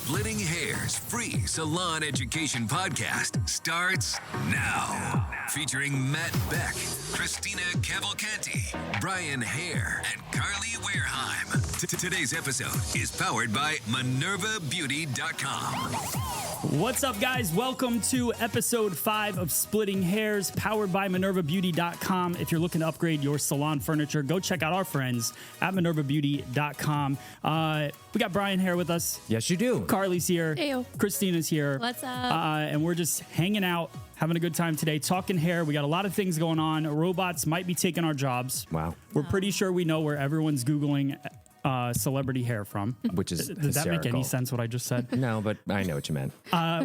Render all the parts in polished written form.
Splitting Hair's free salon education podcast starts now. Featuring Matt Beck, Christina Cavalcanti, Brian Hare, and Carly Wareheim. Today's episode is powered by MinervaBeauty.com. What's up, guys? Welcome to episode 5 of Splitting Hairs, powered by MinervaBeauty.com. If you're looking to upgrade your salon furniture, go check out our friends at MinervaBeauty.com. We got Brian Hare with us. Yes, you do. Carly's here. Heyo. Christina's here. What's up? And we're just hanging out, having a good time today, talking hair. We got a lot of things going on. Robots might be taking our jobs. Wow. We're pretty sure we know where everyone's Googling celebrity hair from. Which is Does hysterical. that make any sense, what I just said? No, but I know what you meant.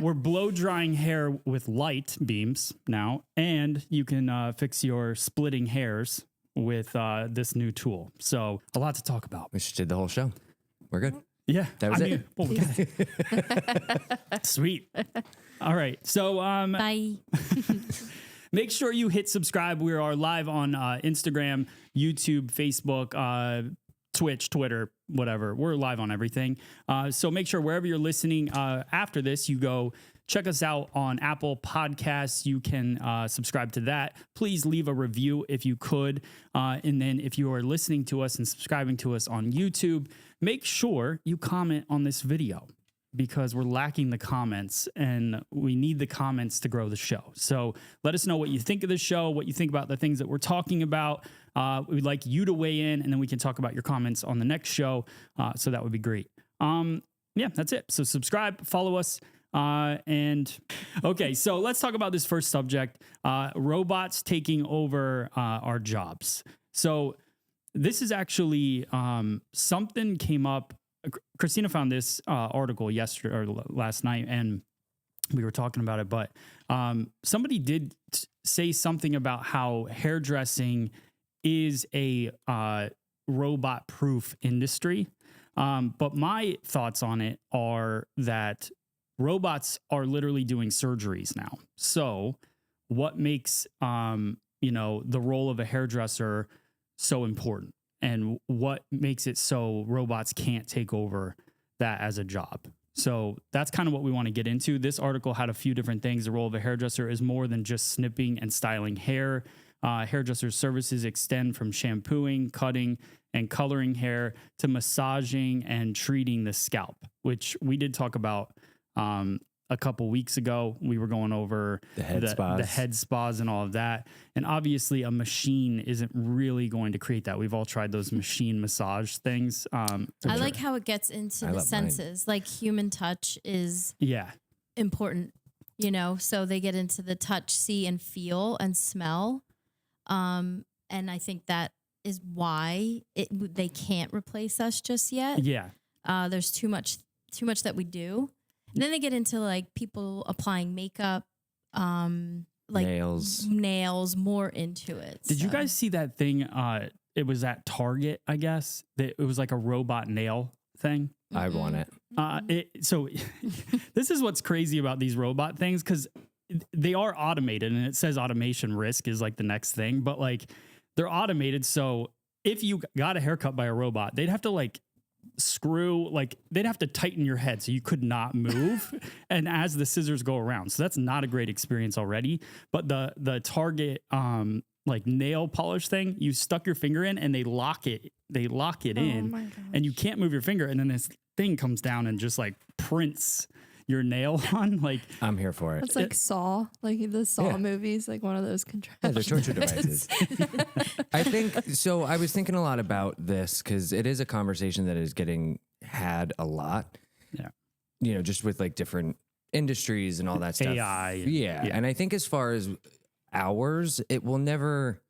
We're blow drying hair with light beams now, and you can fix your splitting hairs with this new tool. So a lot to talk about. We just did the whole show. We're good. Yeah, That was it. Well, we got it. Sweet. All right. So Bye. make sure you hit subscribe. We are live on Instagram, YouTube, Facebook, Twitch, Twitter, whatever. We're live on everything. So make sure wherever you're listening after this, you go check us out on Apple Podcasts. You can subscribe to that. Please leave a review if you could. And then if you are listening to us and subscribing to us on YouTube, make sure you comment on this video, because we're lacking the comments and we need the comments to grow the show. So let us know what you think of the show, what you think about the things that we're talking about. We'd like you to weigh in, and then we can talk about your comments on the next show. So that would be great. Yeah, that's it. So subscribe, follow us. And okay, so let's talk about this first subject, robots taking over our jobs. So this is actually something came up. Christina found this article yesterday or last night, and we were talking about it. But somebody did say something about how hairdressing is a robot-proof industry. But my thoughts on it are that robots are literally doing surgeries now. So what makes the role of a hairdresser so important? And what makes it so robots can't take over that as a job? So that's kind of what we want to get into. This article had a few different things. The role of a hairdresser is more than just snipping and styling hair. Hairdressers' services extend from shampooing, cutting, and coloring hair to massaging and treating the scalp, which we did talk about a couple weeks ago. We were going over the head spas and all of that. And obviously a machine isn't really going to create that. We've all tried those machine massage things. I like how it gets into the senses. Like human touch is important, so they get into the touch, see and feel and smell. And I think that is why they can't replace us just yet. Yeah. There's too much that we do. And then they get into like people applying makeup, like nails more into it. Did you guys see that thing? It was at Target, I guess. It was like a robot nail thing. I want it. So this is what's crazy about these robot things, because they are automated, and it says automation risk is like the next thing, but like they're automated. So if you got a haircut by a robot, they'd have to like they'd have to tighten your head so you could not move and as the scissors go around. So that's not a great experience already. But the Target like nail polish thing, you stuck your finger in and they lock it in, and you can't move your finger, and then this thing comes down and just like prints your nail on. Like, I'm here for it. It's like Saw, like the Saw movies, like one of those contraptions. Yeah, they're torture devices. I think so. I was thinking a lot about this because it is a conversation that is getting had a lot. Yeah. Just with like different industries and all that stuff. AI. Yeah. And I think as far as ours, it will never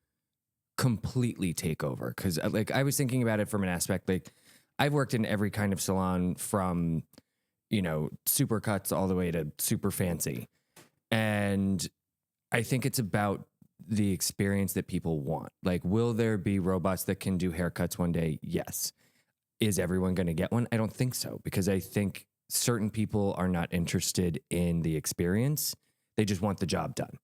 completely take over. Because like I was thinking about it from an aspect, like I've worked in every kind of salon from super cuts all the way to super fancy. And I think it's about the experience that people want. Like, will there be robots that can do haircuts one day? Yes. Is everyone going to get one? I don't think so, because I think certain people are not interested in the experience. They just want the job done.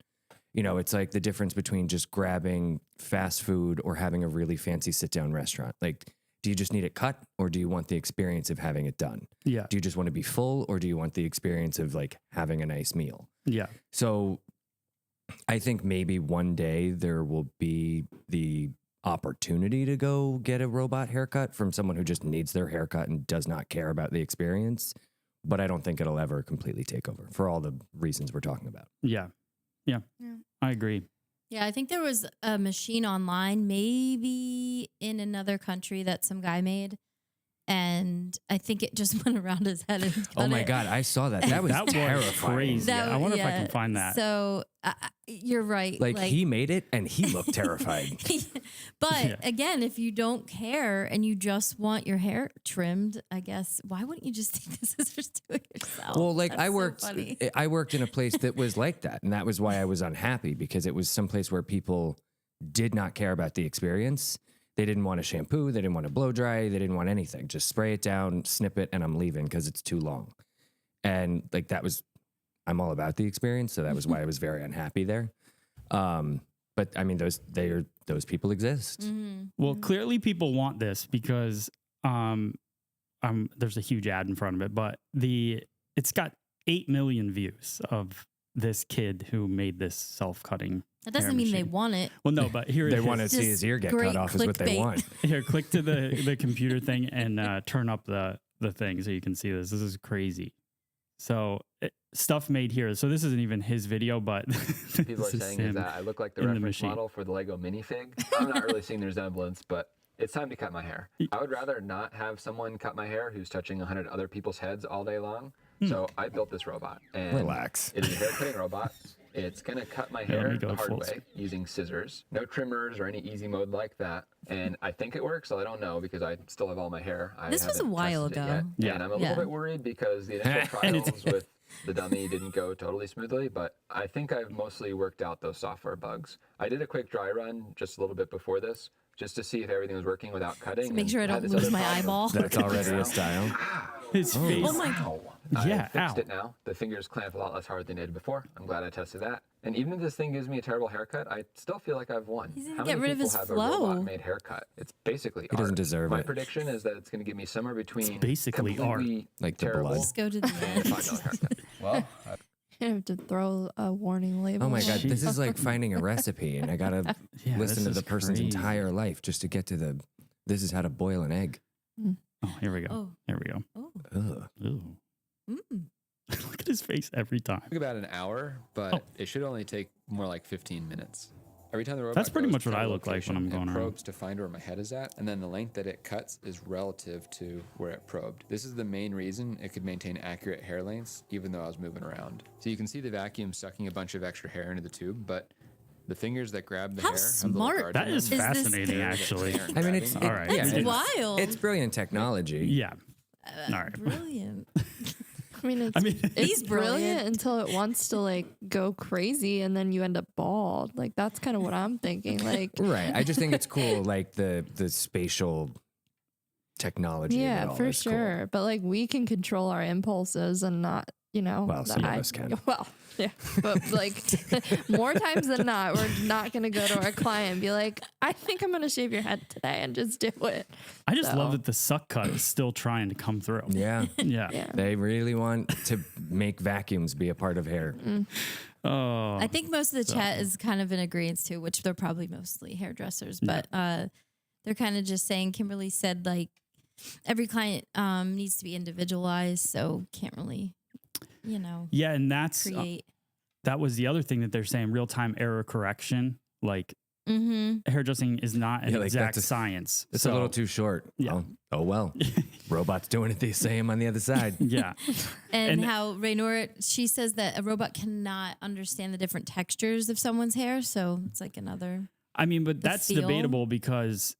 It's like the difference between just grabbing fast food or having a really fancy sit-down restaurant. Like, do you just need it cut, or do you want the experience of having it done? Yeah. Do you just want to be full, or do you want the experience of like having a nice meal? Yeah. So I think maybe one day there will be the opportunity to go get a robot haircut from someone who just needs their haircut and does not care about the experience. But I don't think it'll ever completely take over for all the reasons we're talking about. Yeah. Yeah. I agree. Yeah, I think there was a machine online, maybe in another country that some guy made. And I think it just went around his head. And Oh my God, I saw that. That was terrifying. Crazy. I wonder if I can find that. So you're right. Like he made it and he looked terrified. But again, if you don't care and you just want your hair trimmed, I guess, why wouldn't you just take the scissors to it yourself? Well, like That's I worked in a place that was like that. And that was why I was unhappy, because it was someplace where people did not care about the experience. They didn't want a shampoo. They didn't want to blow dry. They didn't want anything. Just spray it down, snip it, and I'm leaving because it's too long. And like I'm all about the experience. So that was why I was very unhappy there. But I mean, those people exist. Mm-hmm. Well, clearly people want this because there's a huge ad in front of it, but it's got 8 million views of this kid who made this self-cutting. That doesn't mean they want it. Well, no, but here They it is. want to see his ear get cut off is what they clickbait. want. Here, click to the computer thing and turn up the thing so you can see this. This is crazy. So stuff made here. So this isn't even his video, but people are saying is that I look like the reference model for the Lego minifig. I'm not really seeing the resemblance, but it's time to cut my hair. I would rather not have someone cut my hair who's touching 100 other people's heads all day long. So I built this robot. And Relax. It is a hair cutting robot. It's going to cut my Let me hair go the hard full way using scissors. No trimmers or any easy mode like that. And I think it works, so I don't know because I still have all my hair. This was a haven't while tested it ago. yet. Yeah. And I'm a little bit worried because the initial trials with the dummy didn't go totally smoothly, but I think I've mostly worked out those software bugs. I did a quick dry run just a little bit before this, just to see if everything was working without cutting. To make sure I had don't this lose other my problem. eyeball. That's already a style. his face. Oh my God. Yeah, I fixed ow. it now. The fingers clamp a lot less hard than they did before. I'm glad I tested that. And even if this thing gives me a terrible haircut, I still feel like I've won. He's gonna How get many rid of people his have flow. a robot-made haircut? It's basically He doesn't art. deserve My it. prediction is that it's going to give me somewhere between basically art. completely Like the terrible blood. Let's go to the and a end. $5 haircut. I have to throw a warning label. Oh my God, this Jeez. is like finding a recipe, and I gotta Yeah, listen to this the is person's crazy. entire life just to get to this is how to boil an egg. Oh, here we go. Oh. Here we go. Oh. Ugh. Ooh. Mm. Look at his face every time. Took about an hour, but it should only take more like 15 minutes. Every time the robot That's pretty goes much to what a I look like when location I'm and going around. probes to find where my head is at, and then the length that it cuts is relative to where it probed. This is the main reason it could maintain accurate hair lengths even though I was moving around. So you can see the vacuum sucking a bunch of extra hair into the tube, but the fingers that grab the How hair have little smart guards That on is them. this- fascinating, actually. I mean, it's All right. That's yeah, wild. It's brilliant technology. Yeah. All right. Brilliant. I mean, He's it's brilliant. brilliant until it wants to like go crazy, and then you end up bald. Like that's kind of what I'm thinking. Like, Right. I just think it's cool, like the spatial technology. of it yeah, all. for It's cool. sure. But like we can control our impulses and not, Well, some of I- us can. Well, yeah, but like more times than not, we're not going to go to our client and be like, I think I'm going to shave your head today and just do it. I just love So- that the suck cut is still trying to come through. Yeah. Yeah. Yeah. They really want to make vacuums be a part of hair. Oh. I think most of the chat is kind of in agreement too, which they're probably mostly hairdressers, but they're kind of just saying, Kimberly said like every client needs to be individualized, so can't really, Yeah, and that's create. that was the other thing that they're saying, real-time error correction. Like hairdressing is not an Yeah, like, exact that's science. It's So, a little too short. Yeah. Oh well. Robots doing it the same on the other side. Yeah. And, And- how Raynor, she says that a robot cannot understand the different textures of someone's hair, so it's like another. I mean, but that's feel. debatable because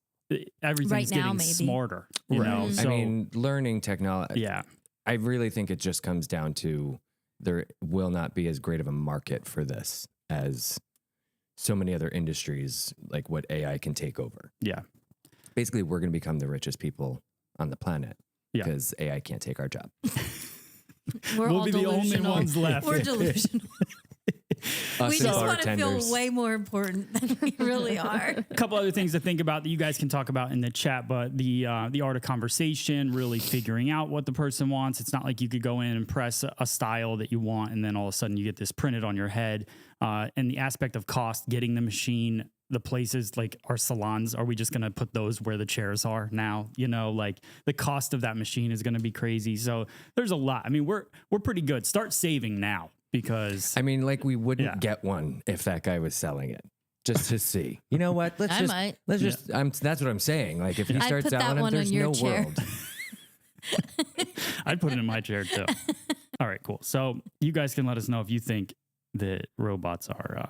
everything's Right now, getting maybe. smarter. You know? I So, mean, learning technology. yeah. I really think it just comes down to there will not be as great of a market for this as so many other industries, like what AI can take over. Yeah. Basically, we're going to become the richest people on the planet Yeah. because AI can't take our job. We're We'll all be the only delusional. ones left. We're delusional. We just want to feel way more important than we really are. A couple other things to think about that you guys can talk about in the chat, but the art of conversation, really figuring out what the person wants. It's not like you could go in and press a style that you want, and then all of a sudden you get this printed on your head. And the aspect of cost, getting the machine, the places like our salons, are we just going to put those where the chairs are now? You know, like the cost of that machine is going to be crazy. So there's a lot. I mean, we're pretty good. Start saving now, because I mean, like, we wouldn't get one if that guy was selling it. Just to see, you know what? Let's just. That's what I'm saying. Like, if you start selling them, there's no world. I'd put it in my chair too. All right, cool. So you guys can let us know if you think that robots are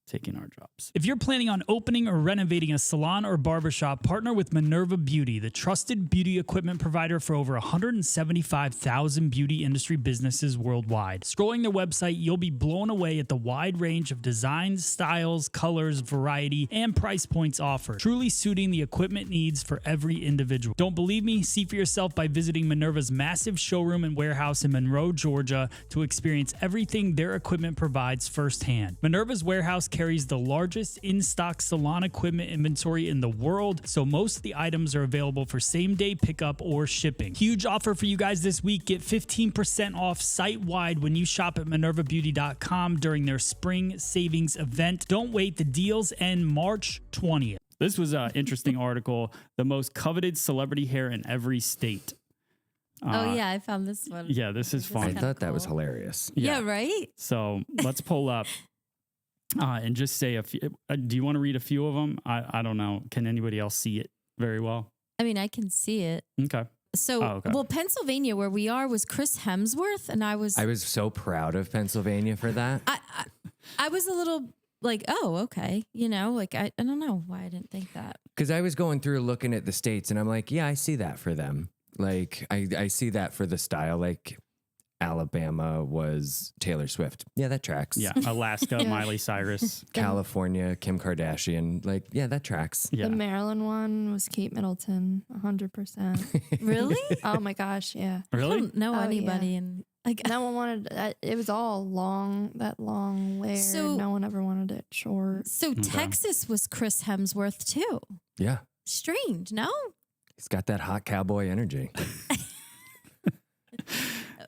taking our jobs. If you're planning on opening or renovating a salon or barbershop, partner with Minerva Beauty, the trusted beauty equipment provider for over 175,000 beauty industry businesses worldwide. Scrolling their website, you'll be blown away at the wide range of designs, styles, colors, variety, and price points offered, truly suiting the equipment needs for every individual. Don't believe me? See for yourself by visiting Minerva's massive showroom and warehouse in Monroe, Georgia, to experience everything their equipment provides firsthand. Minerva's warehouse carries the largest in-stock salon equipment inventory in the world, so most of the items are available for same-day pickup or shipping. Huge offer for you guys this week. Get 15% off site-wide when you shop at minervabeauty.com during their spring savings event. Don't wait. The deals end March 20th. This was an interesting article. The most coveted celebrity hair in every state. Oh, yeah, I found this one. Yeah, this is fun. I thought that was hilarious. Yeah, right? So let's pull up and just say a few. Do you want to read a few of them? I don't know. Can anybody else see it very well? I mean, I can see it. Okay. So, well, Pennsylvania, where we are, was Chris Hemsworth, and I was so proud of Pennsylvania for that. I was a little like, oh, okay. You know, like, I don't know why I didn't think that. Because I was going through looking at the states, and I'm like, yeah, I see that for them. Like, I see that for the style. Like, Alabama was Taylor Swift. Yeah, that tracks. Yeah. Alaska, Miley Cyrus. California, Kim Kardashian. Like, yeah, that tracks. Yeah. The Maryland one was Kate Middleton, 100%. Really? Oh my gosh, yeah. Really? I don't know anybody. And like, no one wanted it was all long, that long layer. So no one ever wanted it short. So Texas was Chris Hemsworth too. Yeah. Strange, no? He's got that hot cowboy energy.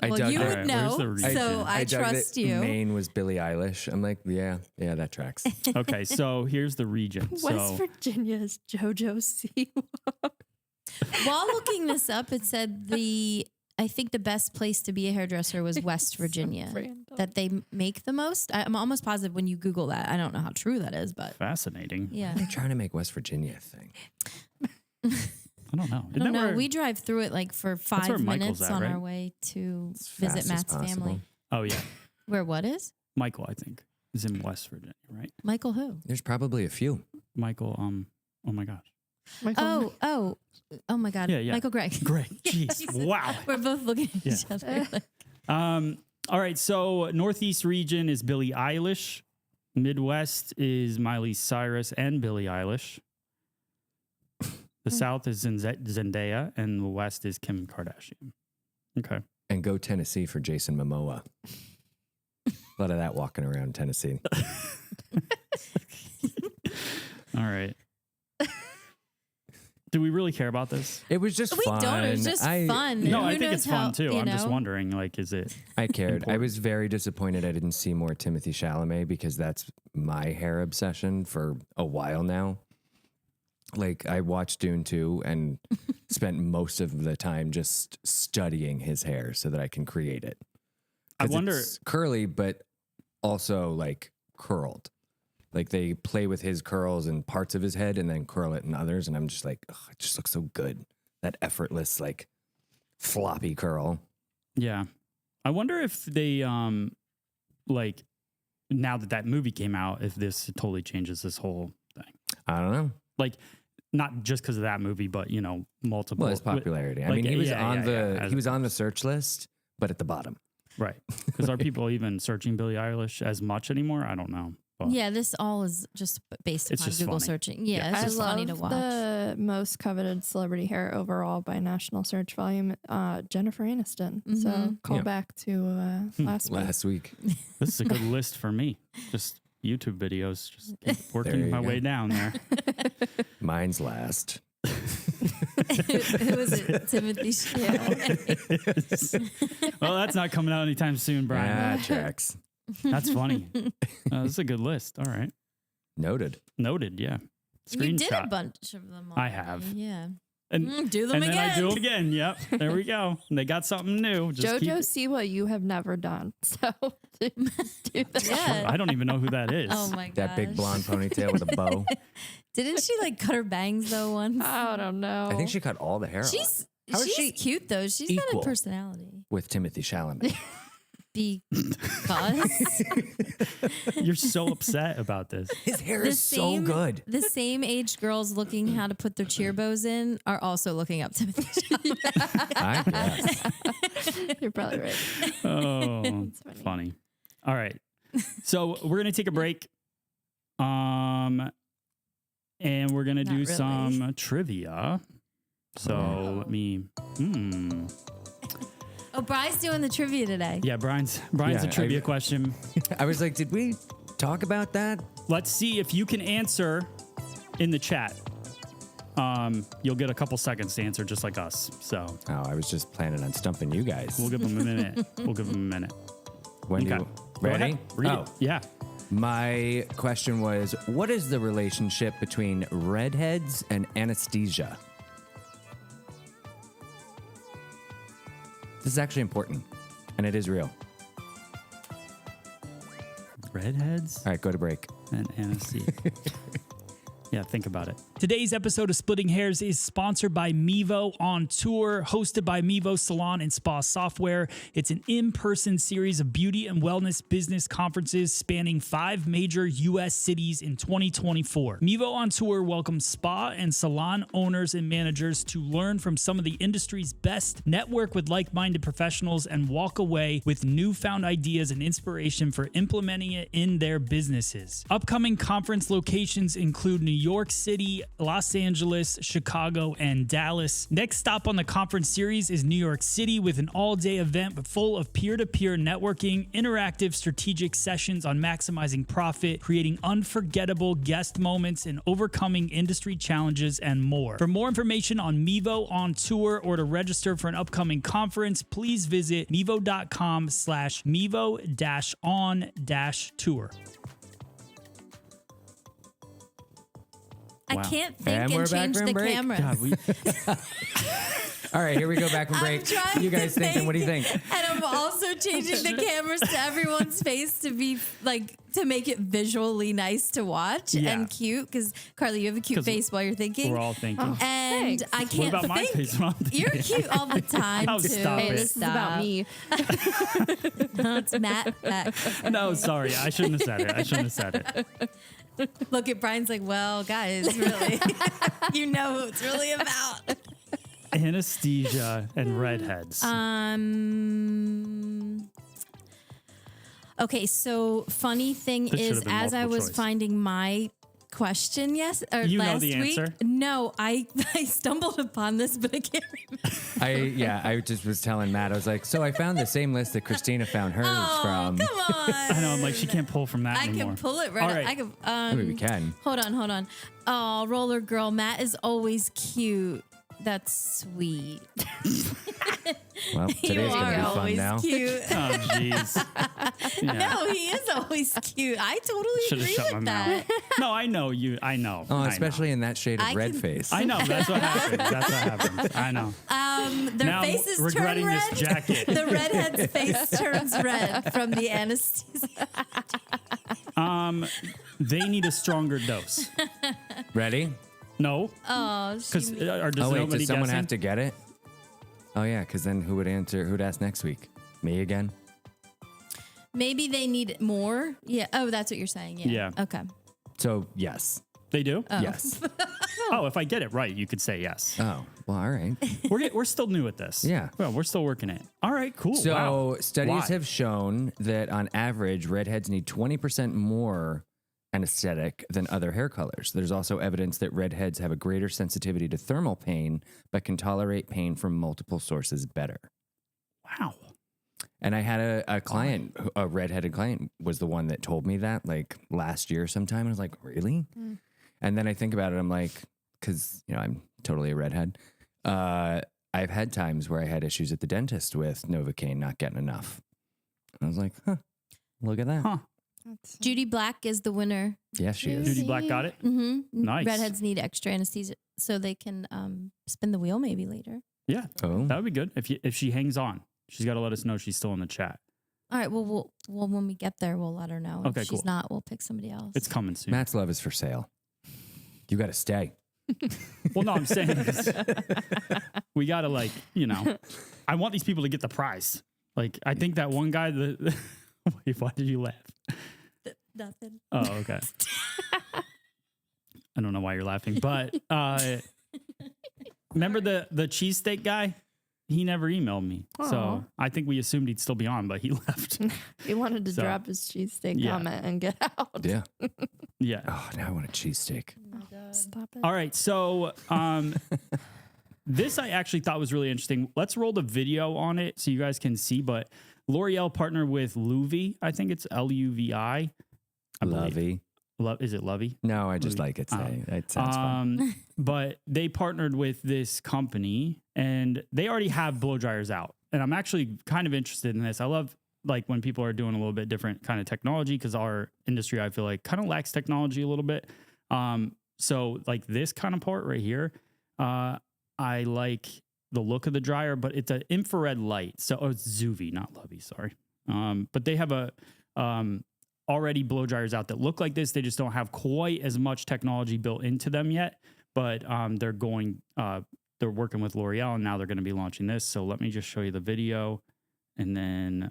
Well, you would know, so I trust you. Maine was Billie Eilish. I'm like, yeah, that tracks. Okay, so here's the region. West Virginia is JoJo Siwa. While looking this up, it said I think the best place to be a hairdresser was West Virginia. That they make the most. I'm almost positive when you Google that. I don't know how true that is, but fascinating. Yeah, they're trying to make West Virginia a thing. I don't know. I don't know. We drive through it like for 5 minutes on our way to visit Matt's family. Oh, yeah. Where what is? Michael, I think, is in West Virginia, right? Michael who? There's probably a few. Michael, oh my gosh. Oh my God. Yeah. Michael Gregg. Greg, jeez. Wow. We're both looking at each other. All right, so Northeast region is Billie Eilish. Midwest is Miley Cyrus and Billie Eilish. The South is Zendaya, and the West is Kim Kardashian. Okay. And go Tennessee for Jason Momoa. A lot of that walking around Tennessee. All right. Do we really care about this? It was just fun. We don't. It was just fun. No, I think it's fun too. I'm just wondering, like, is it? I cared. I was very disappointed I didn't see more Timothée Chalamet because that's my hair obsession for a while now. Like, I watched Dune 2 and spent most of the time just studying his hair so that I can create it. I wonder. It's curly, but also like curled. Like, they play with his curls in parts of his head and then curl it in others. And I'm just like, it just looks so good. That effortless, like, floppy curl. Yeah. I wonder if they, like, now that movie came out, if this totally changes this whole thing. I don't know. Like, not just because of that movie, but, you know, multiple. Well, his popularity. I mean, he was he was on the search list, but at the bottom. Right. Because are people even searching Billie Eilish as much anymore? I don't know. Well, yeah, this all is just based It's upon just Google funny. searching. Yeah, Yeah, it's I just love funny to watch. the most coveted celebrity hair overall by national search volume, Jennifer Aniston. So call Yeah. back to last week. Last week. This is a good list for me. Just YouTube videos. Just keep working you my go. way down there. Mine's last. Who is it? Timothy Chalamet. Well, that's not coming out anytime soon, Brian. Ah, tracks. That's funny. This is a good list. All right. Noted. Noted. Yeah. You did a Screenshot. bunch of them. I already. have. Yeah. And, Do them and again. then I do them again. Yep. There we go. And they got something new. Just JoJo, keep- see what you have never done. So do that. Yeah. I don't even know who that is. Oh my god. That big blonde ponytail with a bow. Didn't she like cut her bangs though once? I don't know. I think she cut all the hair off She's How is she cute though. She's got equal? a personality. with Timothy Chalamet. Because You're so upset about this. His hair is so good. The same age girls looking how to put their cheer bows in are also looking up Timothy Chalamet. I guess. You're probably right. Oh, It's funny. All right. So we're going to take a break. And we're going to Not do really. some trivia. So let me. Oh, Bry's doing the trivia today. Yeah, Brian's Yeah, a trivia question. I was like, did we talk about that? Let's see if you can answer in the chat. You'll get a couple seconds to answer just like us. So Oh, I was just planning on stumping you guys. we'll give them a minute. When Okay. you Go ready? ahead. Read Oh, it. Yeah. my question was, what is the relationship between redheads and anesthesia? This is actually important, and it is real. Redheads All right, go to break. and anesthesia. Yeah, think about it. Today's episode of Splitting Hairs is sponsored by Mevo on Tour, hosted by Mevo Salon and Spa Software. It's an in-person series of beauty and wellness business conferences spanning 5 major U.S. cities in 2024. Mevo on Tour welcomes spa and salon owners and managers to learn from some of the industry's best, network with like-minded professionals, and walk away with newfound ideas and inspiration for implementing it in their businesses. Upcoming conference locations include New York City, Los Angeles, Chicago, and Dallas. Next stop on the conference series is New York City with an all-day event full of peer-to-peer networking, interactive strategic sessions on maximizing profit, creating unforgettable guest moments, and overcoming industry challenges, and more. For more information on Mevo on Tour or to register for an upcoming conference, please visit mevo.com/mevo-on-tour. I Wow. can't And think we're and back change from the break. cameras. God, we All right, here we go, back from I'm break. trying You guys to thinking, what do you think? And I'm also changing the cameras to everyone's face to be like to make it visually nice to watch Yeah. and cute. Because Carly, you have a cute 'Cause face while you're thinking. we're all thinking. and Thanks. I can't What about my think. face? You're cute all the time Oh, too. stop Hey, it. this is about me. It's Matt back. No, sorry. I shouldn't have said it. Look at Brian's like, well, guys, really, you know who it's really about. Anesthesia and redheads. Okay, so funny thing This should is, have been as I multiple was choice. finding my question, You know last the week. answer? No, I stumbled upon this, but I can't remember. I just was telling Matt, I was like, so I found the same list that Christina found hers from. Come on. I know. I'm like, she can't pull from that I anymore. can pull it right. All up. right. I can. Maybe we can. Hold on. Oh, roller girl, Matt is always cute. That's sweet. Well, You today's are going to be fun always now. cute. Oh, jeez. Yeah. No, he is always cute. I totally Should have agree shut my with mouth. that. No, I know you. I know. Oh, I know. especially in that shade of I red can- face. I know. That's what happens. I know. Their Now faces turn regretting red. this jacket. The redhead's face turns red from the anesthesia. They need a stronger dose. Ready? No, Oh, because she, or does Oh, wait, nobody does someone guessing? have to get it? Oh, yeah, because then who would answer? Who'd ask next week? Me again? maybe they need more. Yeah. Oh, that's what you're saying. Yeah. Yeah. Okay. So, yes. They do? Yes. Oh, if I get it right, you could say yes. Oh, well, all right. We're still new at this. Yeah. Well, we're still working it. All right, cool. So, wow. studies Why? have shown that on average, redheads need 20% more anesthetic than other hair colors. There's also evidence that redheads have a greater sensitivity to thermal pain, but can tolerate pain from multiple sources better. Wow. And I had a client, a redheaded client, was the one that told me that like last year sometime. I was like, really? And then I think about it. I'm like, because, you know, I'm totally a redhead. I've had times where I had issues at the dentist with Novocaine not getting enough. I was like, huh, look at that. Huh. Judy Black is the winner. Yes, she is. Judy Black got it? Mm-hmm. Nice. Redheads need extra anesthesia so they can spin the wheel maybe later. Yeah. Oh. That would be good if she hangs on. She's got to let us know she's still in the chat. All right. Well, when we get there, we'll let her know. Okay, if she's cool. not, we'll pick somebody else. It's coming soon. Matt's love is for sale. You got to stay. Well, no, I'm saying is we got to like, you know, I want these people to get the prize. Like, I think that one guy, wait, why did you laugh? Nothing. Oh, okay. I don't know why you're laughing, but remember the cheesesteak guy? He never emailed me. Aw. So I think we assumed he'd still be on, but he left. He wanted to So, drop his cheesesteak yeah. comment and get out. Yeah. Yeah. Oh, now I want a cheesesteak. Stop it. All right. So this I actually thought was really interesting. Let's roll the video on it so you guys can see. But L'Oreal partnered with Luvi. I think it's Luvi. Lovey. Is it Lovey? No, I just Luvi. like it. It sounds fun. But they partnered with this company and they already have blow dryers out. And I'm actually kind of interested in this. I love like when people are doing a little bit different kind of technology because our industry, I feel like, kind of lacks technology a little bit. So like this kind of part right here, I like the look of the dryer, but it's an infrared light. So it's Zuvi, not Lovey, sorry. But they have a already blow dryers out that look like this. They just don't have quite as much technology built into them yet. But they're working with L'Oreal and now they're going to be launching this. So let me just show you the video and then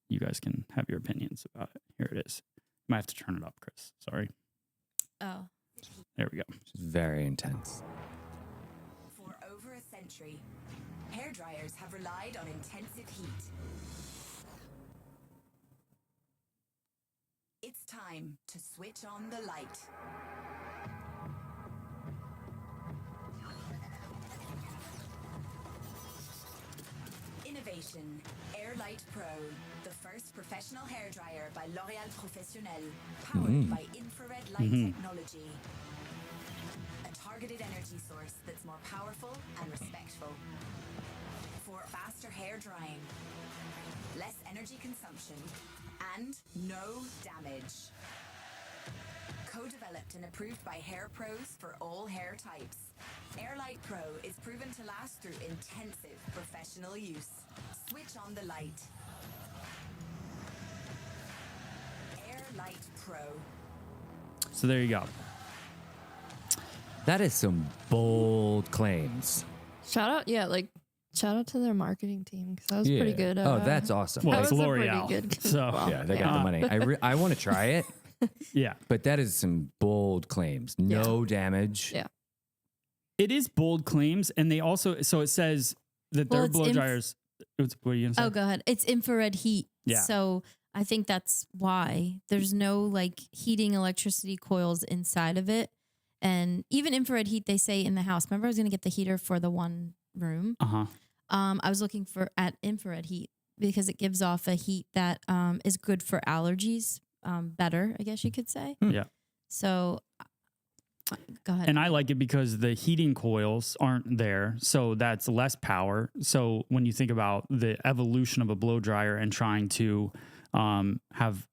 you guys can have your opinions about it. Here it is. Might have to turn it up, Chris. Sorry. Oh. There we go. It's very intense. For over a century, hairdryers have relied on intensive heat. It's time to switch on the light. Innovation, Airlight Pro, the first professional hairdryer by L'Oréal Professionnel, powered by infrared light technology. A targeted energy source that's more powerful and respectful. For faster hair drying, less energy consumption, and no damage. Co-developed and approved by hair pros for all hair types, Airlight Pro is proven to last through intensive professional use. Switch on the light. Airlight Pro. So there you go. That is some bold claims. Shout out to their marketing team because that was pretty good. Oh, that's awesome. Well, That it's was a L'Oreal. pretty good- So Well, Yeah, they got the money. I want to try it, yeah. but that is some bold claims. No damage. Yeah. It is bold claims, and they also so it says that Well, their it's blow dryers. What are you gonna say? Oh, go ahead. It's infrared heat. Yeah. So I think that's why there's no like heating electricity coils inside of it. And even infrared heat, they say in the house. Remember, I was going to get the heater for the one room. Uh-huh. I was looking at infrared heat because it gives off a heat that is good for allergies. Better, I guess you could say. Yeah. So go ahead. And I like it because the heating coils aren't there, so that's less power. So when you think about the evolution of a blow dryer and trying to have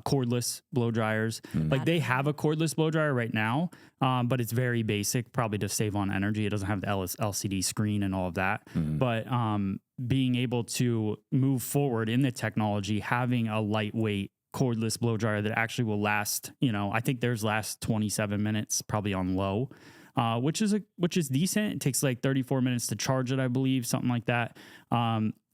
cordless blow dryers, like they have a cordless blow dryer right now, but it's very basic, probably to save on energy. It doesn't have the LCD screen and all of that. But being able to move forward in the technology, having a lightweight cordless blow dryer that actually will last, I think theirs lasts 27 minutes, probably on low, which is decent. It takes like 34 minutes to charge it, I believe, something like that.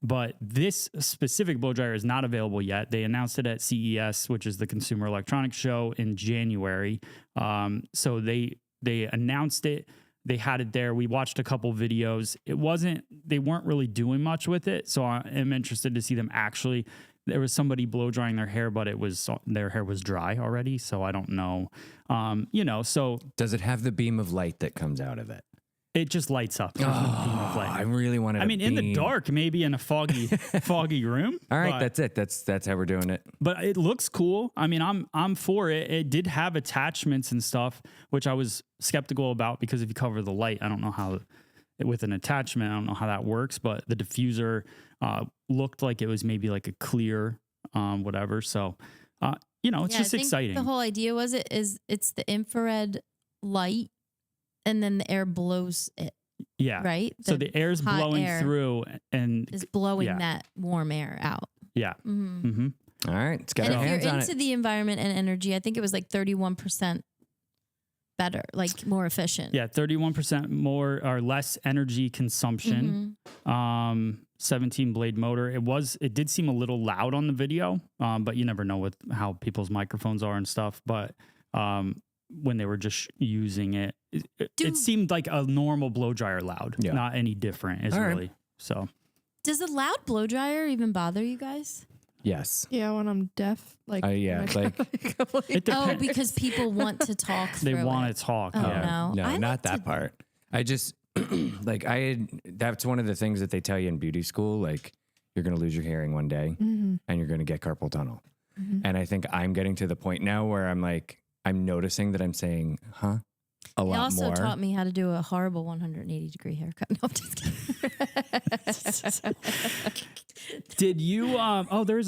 But this specific blow dryer is not available yet. They announced it at CES, which is the Consumer Electronics Show, in January. So they announced it. they had it there. We watched a couple videos. They weren't really doing much with it. So I am interested to see them actually. There was somebody blow drying their hair, but their hair was dry already. So I don't know. So does it have the beam of light that comes out of it? It just lights up. There's no beam of light. I really wanted. In the dark, maybe in a foggy room. All right, that's it. That's how we're doing it. But it looks cool. I mean, I'm for it. It did have attachments and stuff, which I was skeptical about because if you cover the light, I don't know how with an attachment, I don't know how that works. But the diffuser looked like it was maybe like a clear whatever. So it's just exciting. The whole idea was it's the infrared light. And then the air blows it. Yeah. Right? So the air's blowing through and is blowing that warm air out. Yeah. Mm-hmm. Mm-hmm. All right. It's got and our if hands you're on into it. the environment and energy, I think it was like 31% better, like more efficient. Yeah. 31% more or less energy consumption. 17 blade motor. It did seem a little loud on the video, but you never know with how people's microphones are and stuff. But, when they were just using it, it seemed like a normal blow dryer loud, not any different. So. Does a loud blow dryer even bother you guys? Yes. Yeah, when I'm deaf, like because people want to talk. They want to talk. Oh, yeah. No, not that part. I just that's one of the things that they tell you in beauty school. Like you're going to lose your hearing one day, and you're going to get carpal tunnel. And I think I'm getting to the point now where I'm noticing that I'm saying, a lot more. They also taught me how to do a horrible 180-degree haircut. No, I'm just kidding. Did you,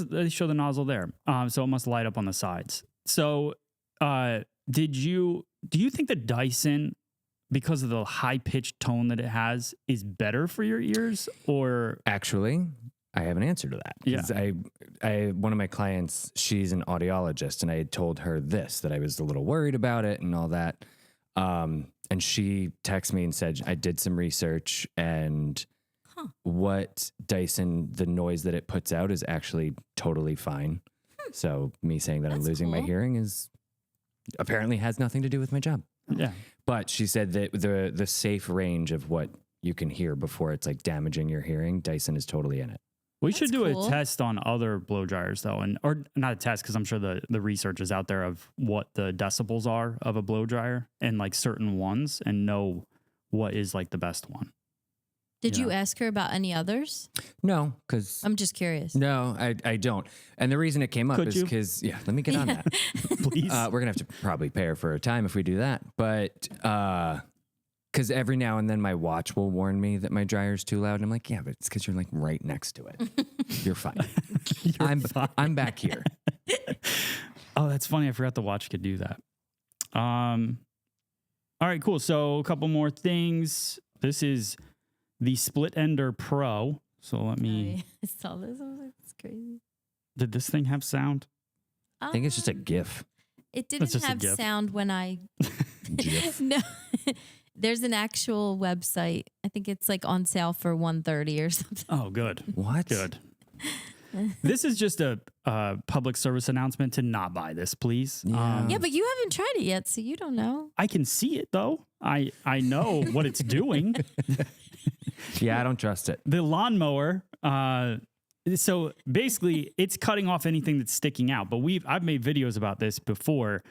they show the nozzle there. So it must light up on the sides. So do you think the Dyson, because of the high-pitched tone that it has, is better for your ears or? Actually, I have an answer to that. Yeah. One of my clients, she's an audiologist, and I had told her that I was a little worried about it and all that. And she texted me and said, I did some research and what Dyson, the noise that it puts out is actually totally fine. So me saying that I'm losing my hearing apparently has nothing to do with my job. Yeah. But she said that the safe range of what you can hear before it's like damaging your hearing, Dyson is totally in it. We should do a test on other blow dryers though, or not a test because I'm sure the research is out there of what the decibels are of a blow dryer and like certain ones and know what is like the best one. Did you ask her about any others? No, because I'm just curious. No, I don't. And the reason it came up is because let me get on that. Please. We're gonna have to probably pay her for a time if we do that, but because every now and then my watch will warn me that my dryer's too loud. And I'm like, yeah, but it's because you're like right next to it. You're fine. I'm back here. Oh, that's funny. I forgot the watch could do that. All right, cool. So a couple more things. This is the Split Ender Pro. So let me. I saw this. I was like, it's crazy. Did this thing have sound? I think it's just a GIF. It didn't have sound when I. GIF. No. There's an actual website. I think it's like on sale for $130 or something. Oh, good. What? Good. This is just a public service announcement to not buy this, please. Yeah, but you haven't tried it yet, so you don't know. I can see it though. I know what it's doing. Yeah, I don't trust it. The lawnmower. So basically, it's cutting off anything that's sticking out. But I've made videos about this before.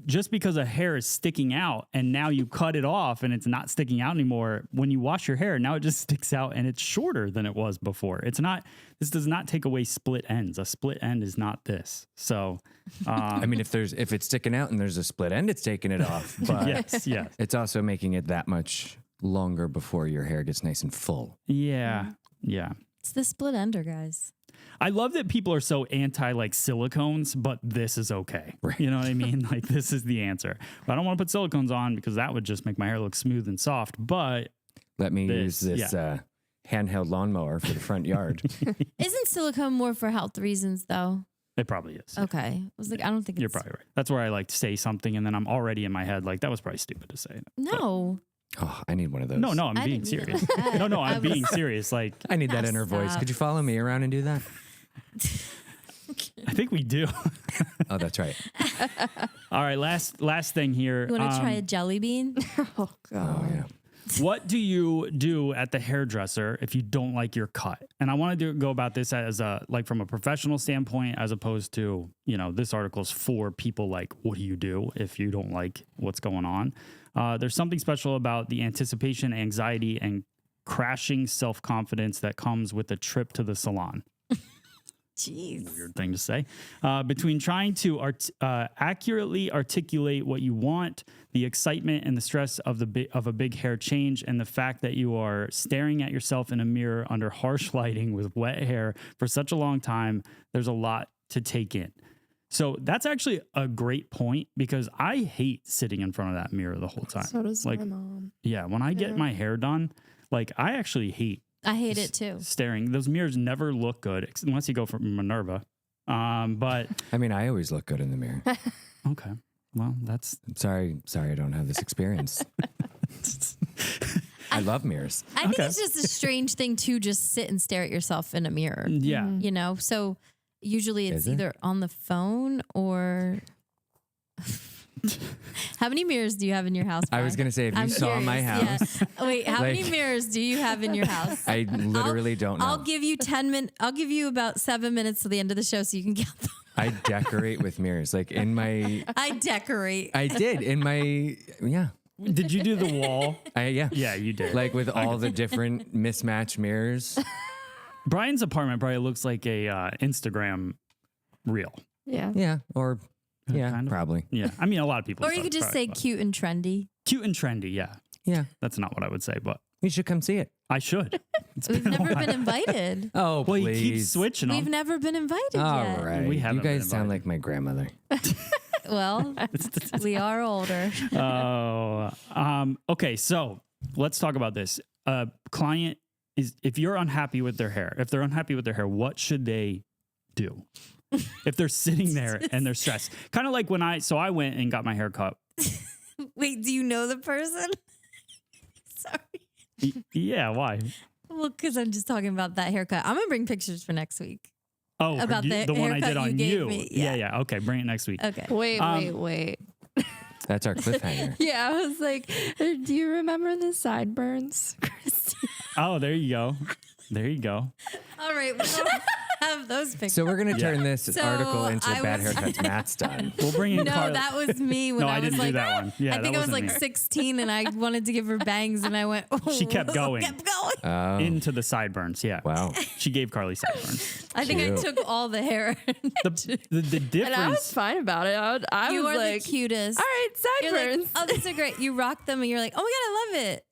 Just because a hair is sticking out and now you cut it off and it's not sticking out anymore, when you wash your hair, now it just sticks out and it's shorter than it was before. This does not take away split ends. A split end is not this. So, I mean, if it's sticking out and there's a split end, it's taking it off. But yes. It's also making it that much longer before your hair gets nice and full. Yeah. Yeah. It's the split ender, guys. I love that people are so anti like silicones, but this is okay. Right. You know what I mean? Like this is the answer. But I don't want to put silicones on because that would just make my hair look smooth and soft. But let me use this handheld lawnmower for the front yard. Isn't silicone more for health reasons though? It probably is. Okay. I was like, I don't think you're probably right. That's where I like to say something and then I'm already in my head like that was probably stupid to say. No. Oh, I need one of those. No, I'm being serious. No, I'm being serious. Like I need that inner voice. Could you follow me around and do that? think we do. Oh, that's right. All right, last thing here. You want to try a jelly bean? Oh, God. Oh, yeah. What do you do at the hairdresser if you don't like your cut? And I want to go about this as from a professional standpoint, as opposed to, this article is for people like, what do you do if you don't like what's going on? There's something special about the anticipation, anxiety, and crashing self-confidence that comes with a trip to the salon. Jeez. Weird thing to say. Between trying to accurately articulate what you want, the excitement and the stress of a big hair change, and the fact that you are staring at yourself in a mirror under harsh lighting with wet hair for such a long time, there's a lot to take in. So that's actually a great point, because I hate sitting in front of that mirror the whole time. So does my mom. Yeah, when I get my hair done, I actually hate it too. Staring. Those mirrors never look good unless you go for Manura. But I mean, I always look good in the mirror. Okay. Well, that's... I'm sorry I don't have this experience. I love mirrors. I think it's just a strange thing to just sit and stare at yourself in a mirror. Yeah. So usually it's either on the phone or... How many mirrors do you have in your house, Brian? I was going to say, if you saw my house. Yeah. Wait, how many mirrors do you have in your house? I literally don't know. I'll give you 10 minutes. I'll give you about 7 minutes to the end of the show so you can count them. I decorate with mirrors. I decorate. I did in my, yeah. Did you do the wall? Yeah. Yeah, you did. With all the different mismatched mirrors. Brian's apartment probably looks like a Instagram reel. Yeah. Yeah. Or... yeah, kind of. Probably. Yeah. I mean, a lot of people. Or you could just say cute and trendy. Cute and trendy, yeah. Yeah. That's not what I would say, but... You should come see it. I should. We've never been invited. Oh, well, please. you keep switching them. We've never been invited All yet. right. We haven't You guys been sound invited. like my grandmother. Well, we are older. Okay, so let's talk about this. Client is, if you're unhappy with their hair, what should they do? If they're sitting there and they're stressed, kind of like when I went and got my hair cut. Wait, do you know the person? Sorry. Yeah, why? Well, because I'm just talking about that haircut. I'm gonna bring pictures for next week. Oh, about the one I did haircut on you you. gave me. Yeah. Okay, bring it next week. Okay. Wait. That's our cliffhanger. Yeah, I was like, do you remember the sideburns, Christy? Oh, there you go. All right. We don't have those pictures. So we're going to turn this article into I bad was- haircuts Matt's done. We'll bring in No, Carly. that was me when No, I I was didn't do like, that one. Yeah, I think that I was wasn't like me. 16 and I wanted to give her bangs and I went, She kept going. Kept going. Oh, Into the sideburns, yeah. wow. She gave Carly sideburns. I think I Cute. took all the hair. The difference. And I was fine about it. I You was are like, the cutest. all right, You're like, sideburns. oh, these are great. You rock them and you're like, oh my God, I love it.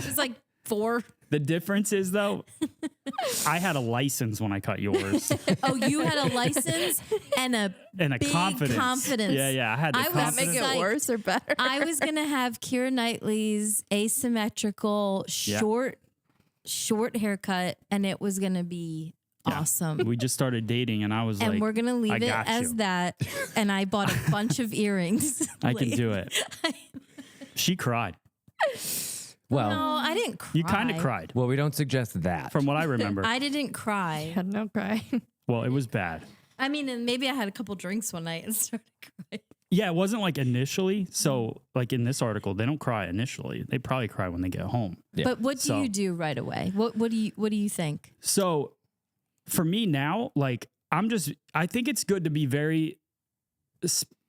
She was like 4. The difference is, though, I had a license when I cut yours. Oh, you had a license and a big confidence. Yeah. I had the I was That confidence. make it psyched. worse or better? I was going to have Keira Knightley's asymmetrical short haircut and it was going to be awesome. We just started dating, and I was And like, we're going to leave I it got as you. that. And I bought a bunch of earrings. I can do it. She cried. Well, No, I didn't cry. You kind of cried, we don't suggest that. from what I remember. I didn't cry. had no cry. Well, it was bad. I mean, and maybe I had a couple drinks one night and started crying. Yeah, it wasn't like initially. So, like in this article, they don't cry initially. They probably cry when they get home. Yeah. But what do So- you do right away? What do you think? So, for me now, I think it's good to be very,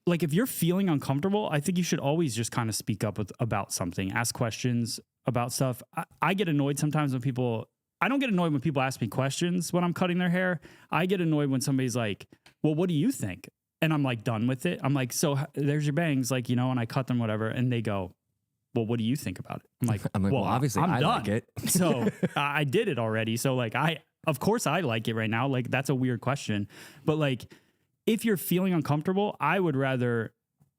like, if you're feeling uncomfortable, I think you should always just kind of speak up about something, ask questions about stuff. I get annoyed sometimes when I don't get annoyed when people ask me questions when I'm cutting their hair. I get annoyed when somebody's like, well, what do you think? And I'm like done with it. I'm like, so there's your bangs, like, and I cut them, whatever. And they go, well, what do you think about it? I'm like, well, obviously I'm I done. like it. So I did it already. So like, of course I like it right now. Like, that's a weird question. But like, if you're feeling uncomfortable, I would rather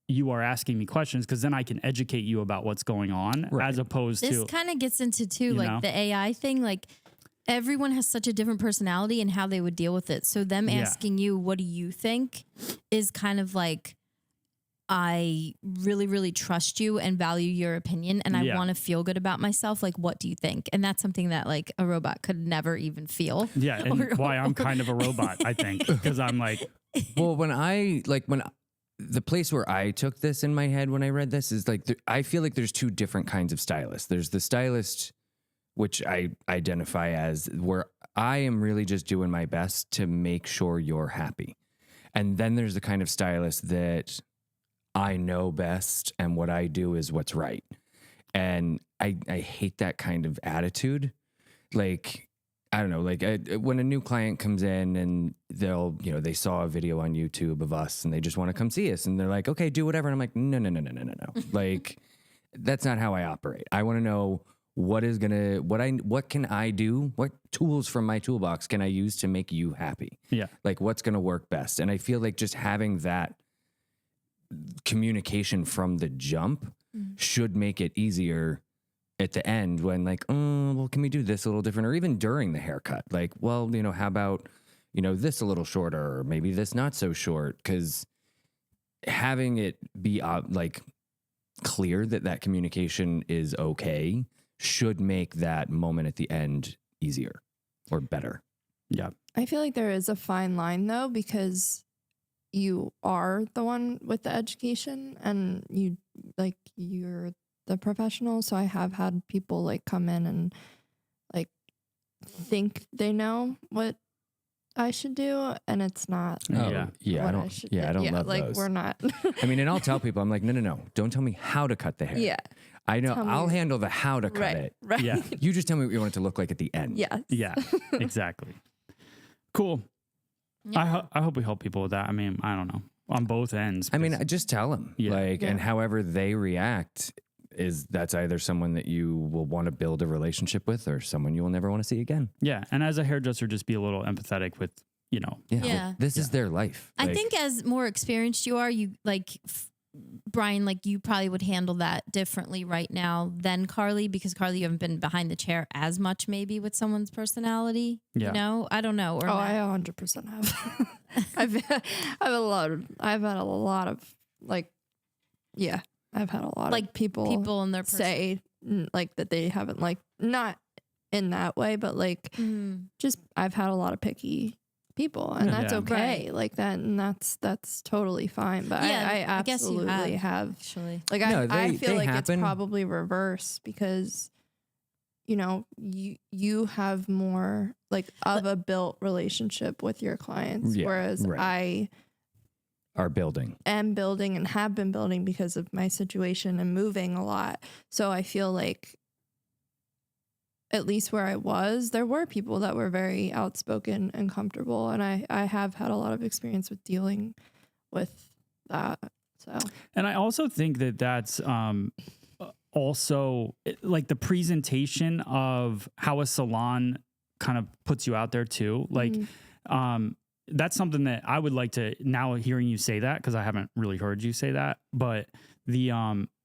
you are asking me questions, because then I can educate you about what's going on, as opposed This to, kind of gets into too, you know? like the AI thing. Like everyone has such a different personality and how they would deal with it. So them asking you, what do you think, is kind of like, I really, really trust you and value your opinion, and I want to feel good about myself. Like, what do you think? And that's something that like a robot could never even feel. and why I'm kind of a robot, I think, because I'm like, Well, the place where I took this in my head when I read this is like, I feel like there's two different kinds of stylists. There's the stylist, which I identify as where I am really just doing my best to make sure you're happy. And then there's the kind of stylist that I know best and what I do is what's right. And I hate that kind of attitude. Like, I don't know, like when a new client comes in and they saw a video on YouTube of us and they just want to come see us and they're like, okay, do whatever. And I'm like, no. Like, that's not how I operate. I want to know what can I do? What tools from my toolbox can I use to make you happy? Yeah. Like what's going to work best? And I feel like just having that communication from the jump should make it easier at the end when like, oh, well, can we do this a little different? Or even during the haircut, like, well, how about, this a little shorter or maybe this not so short? Because having it be like clear that communication is okay should make that moment at the end easier or better. Yeah. I feel like there is a fine line though, because you are the one with the education and you're the professional. So I have had people like come in and like think they know what I should do, and it's not. Oh, yeah. I don't love like those. We're not. I mean, and I'll tell people, I'm like, no. Don't tell me how to cut the hair. Yeah. I know. I'll handle the how to cut it. Right. Yeah. You just tell me what you want it to look like at the end. Yes. Yeah, exactly. Cool. Yeah. I hope we help people with that. I mean, I don't know, on both ends. I mean, just tell them. Yeah. And however they react that's either someone that you will want to build a relationship with or someone you will never want to see again. Yeah. And as a hairdresser, just be a little empathetic with, Yeah. This is their life. I think as more experienced you are, you like Brian, like you probably would handle that differently right now than Carly, because Carly, you haven't been behind the chair as much maybe with someone's personality. Yeah. I don't know. Or I 100% have. I've had a lot of I've had a lot of people in their say like that they haven't, like, not in that way, but like just I've had a lot of picky people, and that's okay. Right. Like that, and that's totally fine. But I absolutely guess you have actually. like No, I feel like happen. it's probably reverse because you have more like of a built relationship with your clients, whereas I are building am building and have been building because of my situation and moving a lot. So I feel like at least where I was, there were people that were very outspoken and comfortable. And I have had a lot of experience with dealing with that. So, and I also think that that's also like the presentation of how a salon kind of puts you out there too. Like, that's something that I would like to, now hearing you say that, because I haven't really heard you say that, but the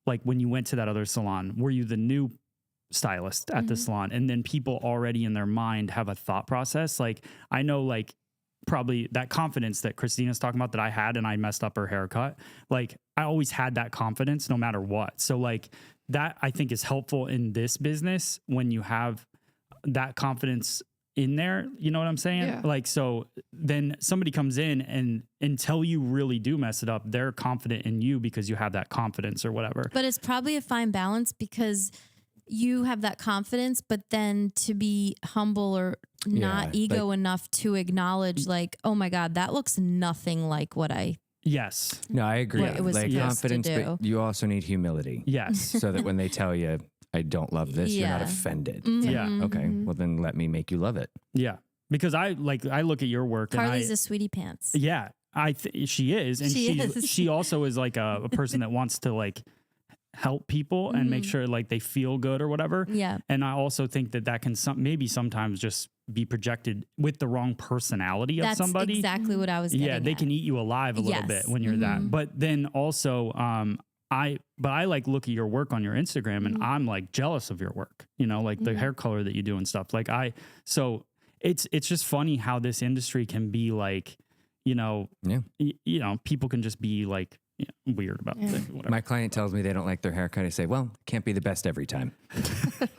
like when you went to that other salon, were you the new stylist at the salon? And then people already in their mind have a thought process. Like, I know, like, probably that confidence that Christina's talking about that I had, and I messed up her haircut. Like, I always had that confidence no matter what. So like that I think is helpful in this business when you have that confidence in there, you know what I'm saying? Yeah. Like, so then somebody comes in and until you really do mess it up, they're confident in you because you have that confidence or whatever. But it's probably a fine balance because you have that confidence, but then to be humble or not ego enough to acknowledge like, oh my God, that looks nothing like what I. Yes. No, I agree. What it was like supposed to confidence, do. but you also need humility. Yes. So that when they tell you, I don't love this, you're not offended. Yeah. Okay. Well, then let me make you love it. Yeah. Because I look at your work Carly's and a sweetie pants. Yeah. She is. And she also is like a person that wants to like help people and make sure like they feel good or whatever. Yeah. And I also think that can maybe sometimes just be projected with the wrong personality of somebody. That's exactly what I was getting Yeah, they at. can eat you alive a little bit when you're that. But then also, I like look at your work on your Instagram and I'm like jealous of your work, you know, like the hair color that you do and stuff. Like so it's just funny how this industry can be like, you know, people can just be like weird about things. Whatever. My client tells me they don't like their haircut. I say, well, can't be the best every time.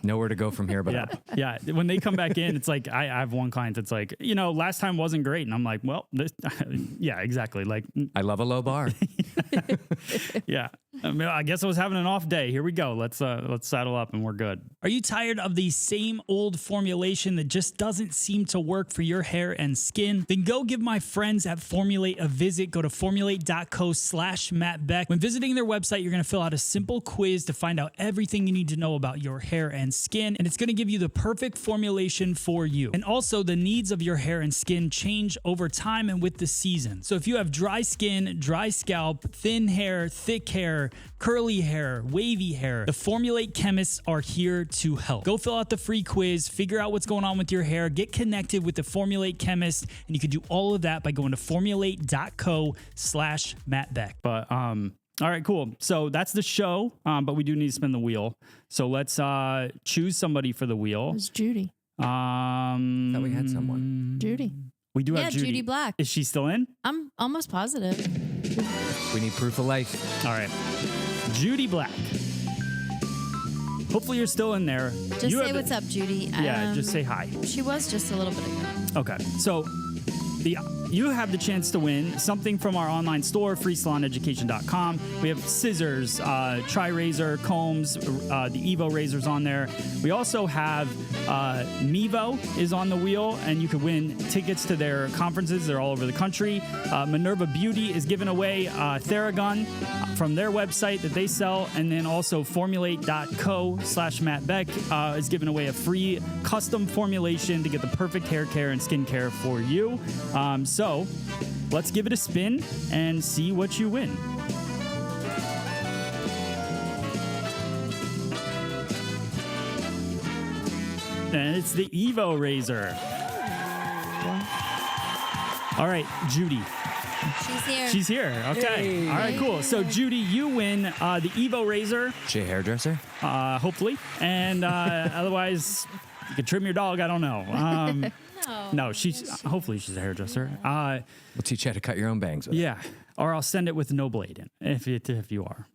Nowhere to go from here but yeah. up. Yeah. When they come back in, it's like, I have one client that's like, last time wasn't great. And I'm like, well, yeah, exactly. Like, I love a low bar. yeah. I guess I was having an off day. Here we go. Let's saddle up and we're good. Are you tired of the same old formulation that just doesn't seem to work for your hair and skin? Then go give my friends at Formulate a visit. Go to formulate.co/Matt Beck. When visiting their website, you're going to fill out a simple quiz to find out everything you need to know about your hair and skin. And it's going to give you the perfect formulation for you. And also, the needs of your hair and skin change over time and with the season. So if you have dry skin, dry scalp, thin hair, thick hair, curly hair, wavy hair, the Formulate chemists are here to help. Go fill out the free quiz, figure out what's going on with your hair, get connected with the Formulate chemist, and you can do all of that by going to formulate.co/Matt Beck. But all right, cool. So that's the show, but we do need to spin the wheel. So let's choose somebody for the wheel. It's Judy. Thought we had someone. Judy. We do have Judy. Judy Black. Is she still in? I'm almost positive. We need proof of life. All right. Judy Black. Hopefully you're still in there. Just say what's up, Judy. Yeah, just say hi. She was just a little bit ago. Okay. So you have the chance to win something from our online store, freesaloneducation.com. We have scissors, tri-razor, combs, the Evo razors on there. We also have Mevo is on the wheel, and you could win tickets to their conferences. They're all over the country. Minerva Beauty is giving away Theragun from their website that they sell. And then also formulate.co/Matt Beck is giving away a free custom formulation to get the perfect hair care and skin care for you. So let's give it a spin and see what you win. And it's the Evo razor. All right, Judy. She's here. She's here. Okay. Hey. All right, cool. So, Judy, you win the Evo razor. She a hairdresser? Hopefully. And otherwise, you could trim your dog. I don't know. No, hopefully she's a hairdresser. We'll teach you how to cut your own bangs with it. Yeah. Or I'll send it with no blade in if you are.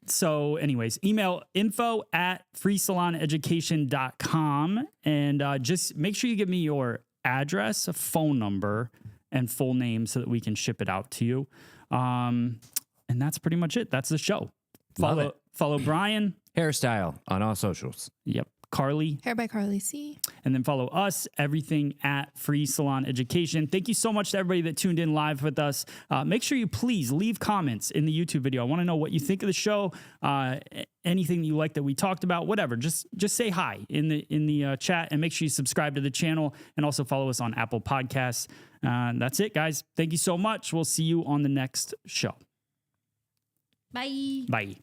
So anyways, email info@freesaloneducation.com and just make sure you give me your address, a phone number, and full name so that we can ship it out to you. And that's pretty much it. That's the show. Follow Brian. Hairstyle on all socials. Yep. Carly. Hair by Carly C. And then follow us, everything at Free Salon Education. Thank you so much to everybody that tuned in live with us. Make sure you please leave comments in the YouTube video. I want to know what you think of the show, anything you like that we talked about, whatever. Just say hi in the chat, and make sure you subscribe to the channel and also follow us on Apple Podcasts. That's it, guys. Thank you so much. We'll see you on the next show. Bye. Bye.